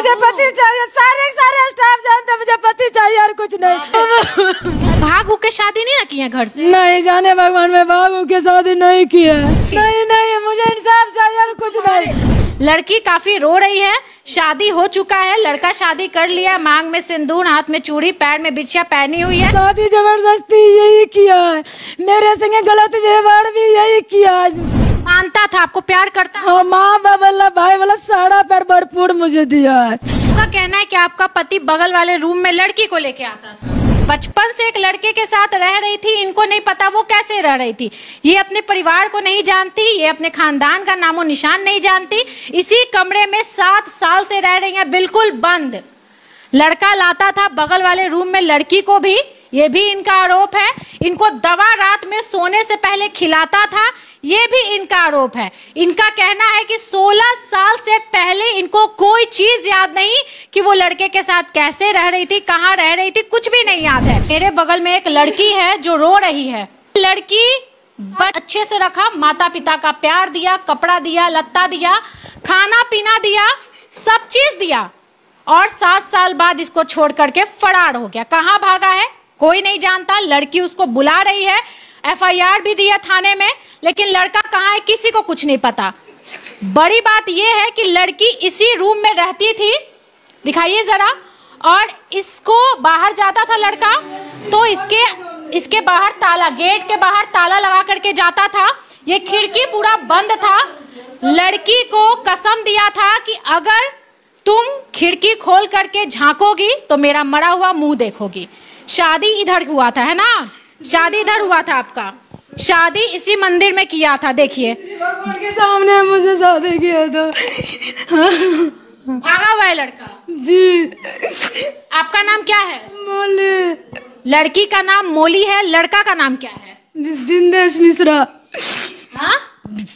मुझे पति चाहिए, सारे स्टाफ जानते हैं मुझे पति चाहिए और कुछ नहीं। भाग के शादी नहीं ना की है घर से? नहीं जाने भगवान, में भाग के शादी नहीं की है। नहीं मुझे इंसाफ चाहिए और कुछ नहीं। लड़की काफी रो रही है, शादी हो चुका है, लड़का शादी कर लिया, मांग में सिंदूर, हाथ में चूड़ी, पैर में बिछिया पहनी हुई है। शादी जबरदस्ती यही किया है, मेरे संगे गलत व्यवहार भी यही किया है। मानता था, आपको प्यार करता? हाँ, माँ बाबा भाई वाला सारा प्यार भरपूर मुझे दिया है। उसका कहना है कि आपका पति बगल वाले रूम में लड़की को लेके आता था, बचपन से एक लड़के के साथ रह रही थी, इनको नहीं पता वो कैसे रह रही थी, ये अपने परिवार को नहीं जानती, ये अपने खानदान का नामो निशान नहीं जानती, इसी कमरे में 7 साल से रह रही है बिल्कुल बंद। लड़का लाता था बगल वाले रूम में लड़की को भी, ये भी इनका आरोप है। इनको दवा रात में सोने से पहले खिलाता था, ये भी इनका आरोप है। इनका कहना है कि 16 साल से पहले इनको कोई चीज याद नहीं कि वो लड़के के साथ कैसे रह रही थी, कहाँ रह रही थी, कुछ भी नहीं याद है। मेरे बगल में एक लड़की है जो रो रही है। लड़की अच्छे से रखा, माता पिता का प्यार दिया, कपड़ा दिया, लत्ता दिया, खाना पीना दिया, सब चीज दिया, और 7 साल बाद इसको छोड़ करके फरार हो गया। कहाँ भागा है कोई नहीं जानता। लड़की उसको बुला रही है, FIR भी दिया थाने में, लेकिन लड़का कहाँ है किसी को कुछ नहीं पता। बड़ी बात यह है कि लड़की इसी रूम में रहती थी, दिखाइए जरा, और इसको बाहर जाता था लड़का तो इसके बाहर ताला, गेट के बाहर ताला लगा करके जाता था। ये खिड़की पूरा बंद था। लड़की को कसम दिया था कि अगर तुम खिड़की खोल करके झांकोगी तो मेरा मरा हुआ मुंह देखोगी। शादी इधर हुआ था, है ना? शादी इधर हुआ था आपका, शादी इसी मंदिर में किया था। देखिए भगवान के सामने मुझे शादी किया था। भागा हुआ है लड़का जी। आपका नाम क्या है? मोली। लड़की का नाम मोली है, लड़का का नाम क्या है? विंदेश मिश्रा। हाँ,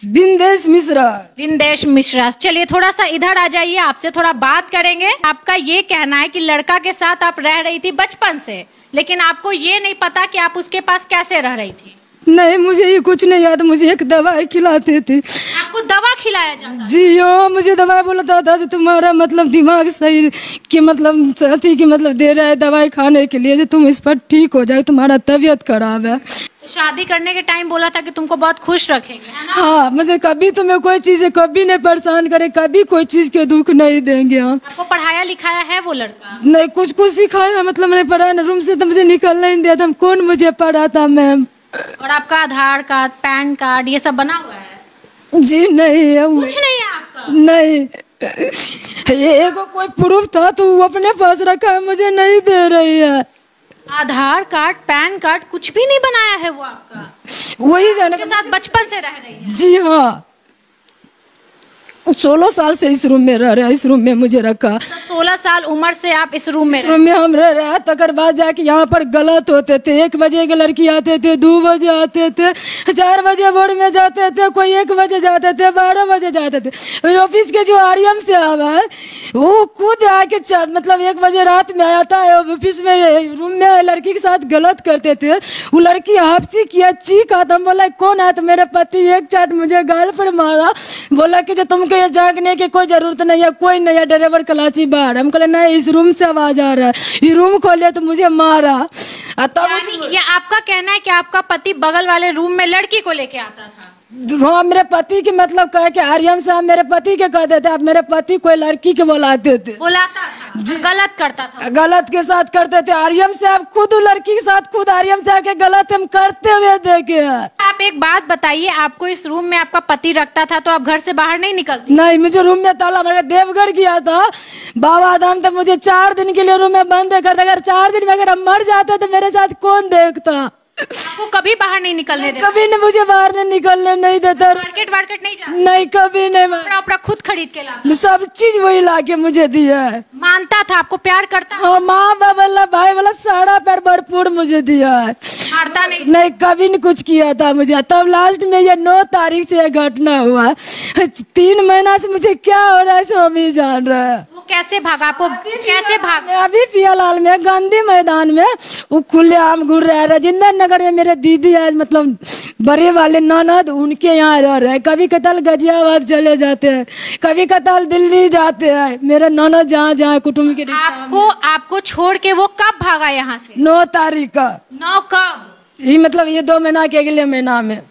विंदेश मिश्रा। विंदेश मिश्रा। चलिए थोड़ा सा इधर आ जाइए, आपसे थोड़ा बात करेंगे। आपका ये कहना है कि लड़का के साथ आप रह रही थी बचपन से, लेकिन आपको ये नहीं पता कि आप उसके पास कैसे रह रही थी? नहीं, मुझे ये कुछ नहीं याद। मुझे एक दवाई खिलाते थे। आपको दवा खिलाया जाता? जी हाँ, मुझे दवाई बोलता था तुम्हारा मतलब दिमाग सही कि मतलब साथी की मतलब दे रहा है दवाई खाने के लिए, तुम इस पर ठीक हो जाए, तुम्हारा तबीयत खराब है। शादी करने के टाइम बोला था कि तुमको बहुत खुश रखेंगे, है ना? हाँ, मुझे कभी तुम्हें कोई चीज कभी नहीं परेशान करे, कभी कोई चीज के दुख नहीं देंगे हम। आपको पढ़ाया लिखाया है वो लड़का? नहीं, कुछ सिखाया, मतलब नहीं पढ़ाया ना, रूम से तो मुझे निकलना ही नहीं दिया था। कौन मुझे पढ़ाता मैम? और आपका आधार कार्ड, पैन कार्ड ये सब बना हुआ है? जी नहीं है। कुछ नहीं है आपका? नहीं, ये कोई प्रूफ था तो वो अपने पास रखा है, मुझे नहीं दे रही है। आधार कार्ड, पैन कार्ड कुछ भी नहीं बनाया है वो आपका? वही जाने के साथ बचपन से रह रही है? जी हाँ, 16 साल से इस रूम में रह रहे हैं, इस रूम में मुझे रखा। 16 साल उम्र से आप इस रूम में हम रह रहे हैं। तकर बाद जाके यहाँ पर गलत होते थे। 1 बजे के लड़की आते थे, 2 बजे आते थे, 4 बजे बोर्ड में जाते थे, कोई 1 बजे जाते थे, 12 बजे जाते थे। ऑफिस के जो आरएम से आवा है वो खुद आके मतलब 1 बजे रात में आया था ऑफिस में, रूम में लड़की के साथ गलत करते थे। वो लड़की हाफसी किया, चीखा था, बोला कौन है? तो मेरे पति एक चाट मुझे गाल पर मारा, बोला कि जो तुमको ये जागने की कोई जरूरत नहीं है, कोई नहीं है, ड्राइवर खलासी बाहर। हम कहले नहीं, इस रूम से आवाज आ रहा है। ये रूम खोले तो मुझे मारा। तब ये आपका कहना है कि आपका पति बगल वाले रूम में लड़की को लेके आता था? हाँ, मेरे पति की मतलब कह के आर्यम साहब मेरे पति के कहते थे, अब मेरे पति कोई लड़की के बुलाते थे। बुलाता था? गलत करता था? गलत के साथ करते थे। आर्यम साहब खुद लड़की के साथ खुद आर्यम साहब के गलत हम करते हुए देखे हैं। आप एक बात बताइए, आपको इस रूम में आपका पति रखता था तो आप घर से बाहर नहीं निकलती? नहीं, मुझे रूम में ताला मार के देवगढ़ किया था बाबा धाम, तो मुझे 4 दिन के लिए रूम में बंद कर दिया। अगर 4 दिन में अगर हम मर जाते तो मेरे साथ कौन देखता? आपको कभी बाहर नहीं निकलने देता? कभी नहीं, मुझे बाहर नहीं निकलने नहीं देता। मार्केट नहीं जाता? नहीं, कभी नहीं। अपना खुद खरीद के लाता? सब चीज वही लाके मुझे दिया है। मानता था, आपको प्यार करता? हाँ, माँ बाबा भाई वाला सारा प्यार भरपूर मुझे दिया है। मारता नहीं? नहीं, कभी नहीं कुछ किया था मुझे। तब लास्ट में ये 9 तारीख से यह घटना हुआ। 3 महीना से मुझे क्या हो रहा है स्वामी जान रहा है। वो कैसे भागा? आपको कैसे भागा? अभी पियालाल में गांधी मैदान में वो खुले आम घूर रहा है। राजेंद्र नगर में मेरे दीदी आज मतलब बड़े वाले ननद उनके यहाँ रह रहे हैं, कभी कताल गाजियाबाद चले जाते हैं, कभी कताल दिल्ली जाते हैं। मेरा ननद जहाँ जहाँ कुटुंब के रिश्ता आपको छोड़ के वो कब भागा यहाँ से? 9 तारीख का। 9 कब? ये मतलब ये 2 महीना के अगले महीना में।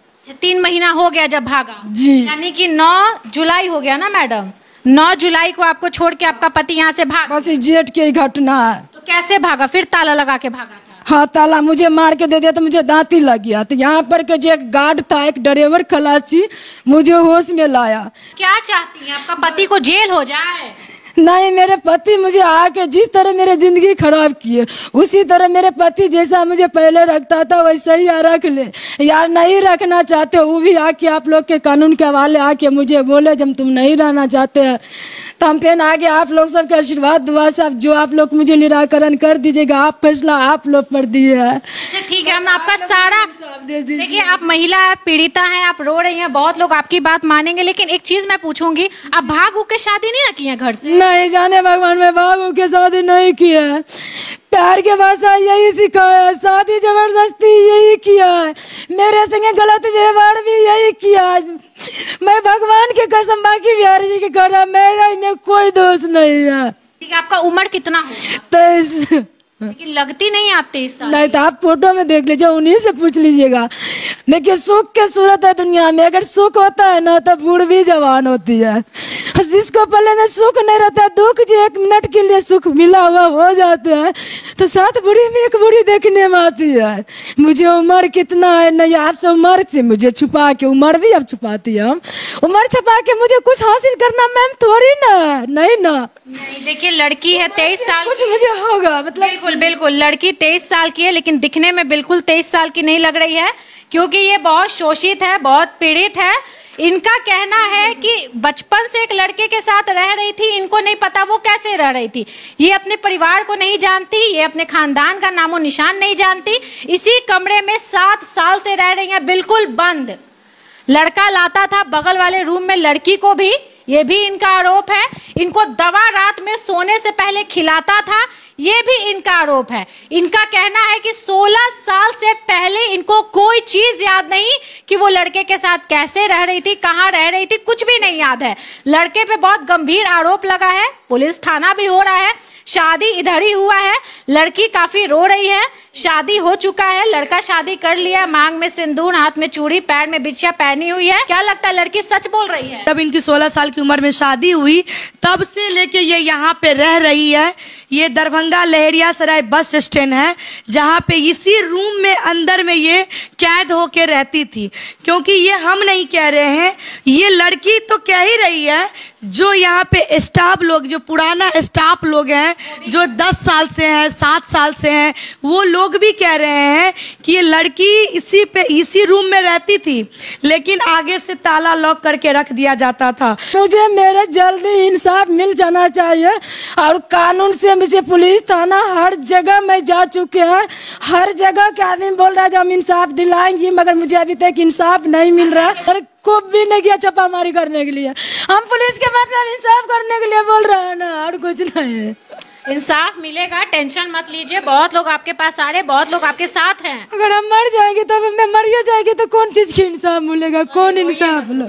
3 महीना हो गया जब भागा जी। यानी कि 9 जुलाई हो गया ना मैडम? 9 जुलाई को आपको छोड़ के आपका पति यहाँ से भागा। बस जेठ की ही घटना है। तो कैसे भागा? फिर ताला लगा के भागा था? हाँ, ताला मुझे मार के दे दिया तो मुझे दांती लग गया। तो यहाँ पर के जो एक गार्ड था, एक ड्राइवर खलासी, मुझे होश में लाया। क्या चाहती हैं? आपका पति को जेल हो जाए? नहीं, मेरे पति मुझे आके जिस तरह मेरे जिंदगी खराब किए, उसी तरह मेरे पति जैसा मुझे पहले रखता था वैसा ही रख ले। यार नहीं रखना चाहते वो भी आके आप लोग के कानून के हवाले आके मुझे बोले जब तुम नहीं रहना चाहते हैं तो हम फिर आगे आप लोग सबके आशीर्वाद दुआ सब जो आप लोग मुझे निराकरण कर दीजिएगा। आप फैसला आप लोग पर दिए है। अच्छा ठीक है, हम आपका सारा देखिए, आप महिला है, पीड़िता हैं, आप रो रही हैं, बहुत लोग आपकी बात मानेंगे, लेकिन एक चीज मैं पूछूंगी, आप भाग के शादी नहीं ना की है घर से? नहीं जाने भगवान, में भाग के शादी नहीं किया है। प्यार के भाषा यही सिखाया है, शादी जबरदस्ती यही किया है, मेरे संगे गलत व्यवहार भी यही किया है। मैं भगवान के कसम बाकी बिहारी जी के कर मेरा इनमें कोई दोष नहीं है। ठीक है, आपका उम्र कितना होगा? 23। लेकिन लगती नहीं आप 23 साल। नहीं तो आप फोटो में देख लीजिए, उन्हीं से पूछ लीजिएगा। देखिए सुख के सूरत है दुनिया में, अगर सुख होता है ना तो बूढ़ भी जवान होती है। जिसको पहले में सुख नहीं रहता, दुख जो 1 मिनट के लिए सुख मिला हुआ हो जाता है, तो 7 बूढ़ी में 1 बूढ़ी देखने में आती है। मुझे उम्र कितना है नहीं, आपसे उम्र से मुझे छुपा के, उम्र भी अब छुपाती है, हम उम्र छुपा के मुझे कुछ हासिल करना मैम थोड़ी ना, नहीं ना। नहीं देखिए, लड़की है 23 साल, कुछ मुझे होगा मतलब। बिल्कुल बिल्कुल, लड़की 23 साल की है, लेकिन दिखने में बिल्कुल 23 साल की नहीं लग रही है, क्योंकि ये बहुत शोषित है, बहुत पीड़ित है। इनका कहना है कि बचपन से एक लड़के के साथ रह रही थी, इनको नहीं पता वो कैसे रह रही थी। ये अपने परिवार को नहीं जानती, ये अपने खानदान का नामो निशान नहीं जानती। इसी कमरे में 7 साल से रह रही है, बिल्कुल बंद। लड़का लाता था बगल वाले रूम में लड़की को भी, ये भी इनका आरोप है। इनको दवा रात में सोने से पहले खिलाता था, ये भी इनका आरोप है। इनका कहना है कि 16 साल से पहले इनको कोई चीज याद नहीं कि वो लड़के के साथ कैसे रह रही थी, कहाँ रह रही थी, कुछ भी नहीं याद है। लड़के पे बहुत गंभीर आरोप लगा है, पुलिस थाना भी हो रहा है। शादी इधर ही हुआ है, लड़की काफी रो रही है। शादी हो चुका है, लड़का शादी कर लिया, मांग में सिंदूर, हाथ में चूड़ी, पैर में बिछिया पहनी हुई है। क्या लगता है लड़की सच बोल रही है? तब इनकी 16 साल की उम्र में शादी हुई, तब से लेके ये यहाँ पे रह रही है। ये दरभंगा लहरियासराय बस स्टैंड है, जहाँ पे इसी रूम में अंदर में ये कैद होके रहती थी। क्योंकि ये हम नहीं कह रहे हैं, ये लड़की तो कह ही रही है। जो यहाँ पे स्टाफ लोग, जो पुराना स्टाफ लोग हैं, जो 10 साल से हैं, 7 साल से हैं, वो लोग भी कह रहे हैं कि ये लड़की इसी रूम में रहती थी, लेकिन आगे से ताला लॉक करके रख दिया जाता था। मुझे मेरे जल्दी इंसाफ मिल जाना चाहिए, और कानून से मुझे पुलिस थाना हर जगह मैं जा चुके हैं। हर जगह के आदमी बोल रहा है हम इंसाफ दिलाएंगे, मगर मुझे अभी तक इंसाफ नहीं मिल रहा है। और को भी नहीं किया छापामारी करने के लिए, हम पुलिस के मतलब इंसाफ करने के लिए बोल रहे हैं ना, और कुछ नहीं है। इंसाफ मिलेगा, टेंशन मत लीजिए। बहुत लोग आपके पास आ रहे, बहुत लोग आपके साथ हैं। अगर हम मर जाएंगे तो मैं मरिए जाएगी तो कौन चीज की इंसाफ मिलेगा, कौन इंसाफ लो?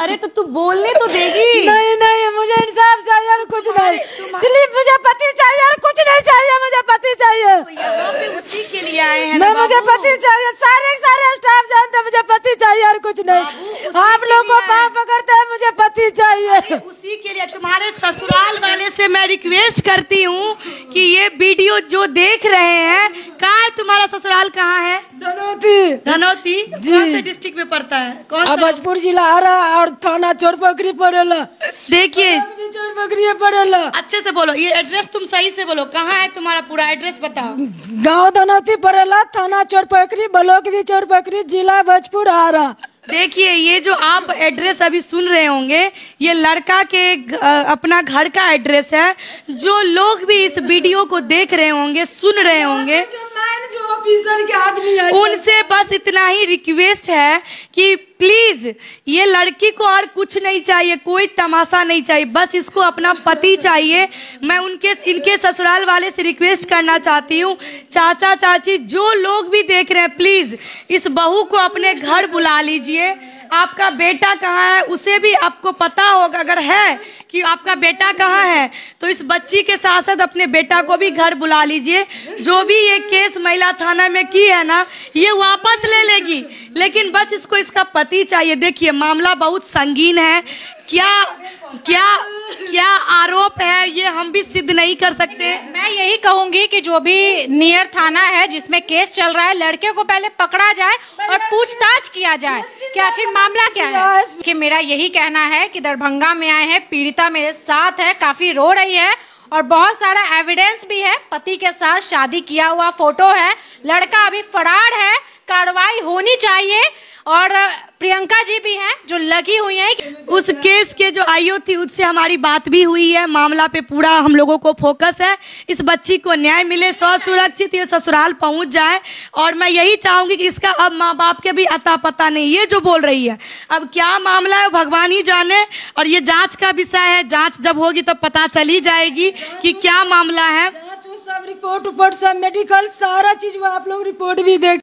अरे तो तू बोलने तो देगी। नहीं नहीं, मुझे इंसाफ चाहिए और कुछ नहीं। सिर्फ मुझे पति चाहिए और कुछ नहीं चाहिए, मुझे पति चाहिए। यहाँ पे उसी के लिए आए हैं ना, मुझे पति चाहिए। सारे स्टाफ जानते हैं मुझे पति चाहिए और कुछ नहीं। आप लोग को पाँव पकड़ते हैं, मुझे पति चाहिए। उसी के लिए तुम्हारे ससुराल वाले से मैं रिक्वेस्ट करती हूँ कि ये वीडियो जो देख रहे हैं, कहाँ है तुम्हारा ससुराल, कहाँ है? धनौती। धनौती कौन से डिस्ट्रिक्ट में पड़ता है? कौन सा? भोजपुर जिला आ रहा, और थाना चोरपकरी पड़ेला। देखिए चोरपकरी पड़ेला। अच्छे से बोलो, ये एड्रेस तुम सही से बोलो, कहाँ है तुम्हारा पूरा एड्रेस बताओ। गाँव धनौती पड़ेला, थाना चोरपकरी, ब्लॉक भी चोरपकरी, जिला भोजपुर आ रहा। देखिए, ये जो आप एड्रेस अभी सुन रहे होंगे, ये लड़का के अपना घर का एड्रेस है। जो लोग भी इस वीडियो को देख रहे होंगे, सुन रहे होंगे, जो ऑफिसर के आदमी है, उनसे बस इतना ही रिक्वेस्ट है कि प्लीज ये लड़की को और कुछ नहीं चाहिए, कोई तमाशा नहीं चाहिए, बस इसको अपना पति चाहिए। मैं इनके ससुराल वाले से रिक्वेस्ट करना चाहती हूँ, चाचा चाची जो लोग भी देख रहे हैं, प्लीज इस बहू को अपने घर बुला लीजिए। आपका बेटा कहाँ है उसे भी आपको पता होगा, अगर है कि आपका बेटा कहाँ है तो इस बच्ची के साथ साथ अपने बेटा को भी घर बुला लीजिए। जो भी ये केस महिला थाना में की है ना, ये वापस ले लेगी, लेकिन बस इसको इसका पति चाहिए। देखिए मामला बहुत संगीन है, क्या क्या क्या आरोप है ये हम भी सिद्ध नहीं कर सकते। मैं यही कहूंगी कि जो भी नियर थाना है जिसमें केस चल रहा है, लड़के को पहले पकड़ा जाए और पूछताछ किया जाए कि आखिर मामला क्या है। कि मेरा यही कहना है कि दरभंगा में आए हैं, पीड़िता मेरे साथ है, काफी रो रही है और बहुत सारा एविडेंस भी है, पति के साथ शादी किया हुआ फोटो है, लड़का अभी फरार है, कार्रवाई होनी चाहिए। और प्रियंका जी भी हैं जो लगी हुई हैं। उस केस के जो आईओ थी उससे हमारी बात भी हुई है, मामला पे पूरा हम लोगों को फोकस है, इस बच्ची को न्याय मिले, सुरक्षित ये ससुराल पहुंच जाए। और मैं यही चाहूंगी कि इसका अब माँ बाप के भी अता पता नहीं, ये जो बोल रही है अब क्या मामला है भगवान ही जाने, और ये जांच का विषय है, जांच जब होगी तब पता चली जाएगी कि क्या मामला है। सब रिपोर्ट सब मेडिकल सारा चीज वो आप लोग रिपोर्ट भी देख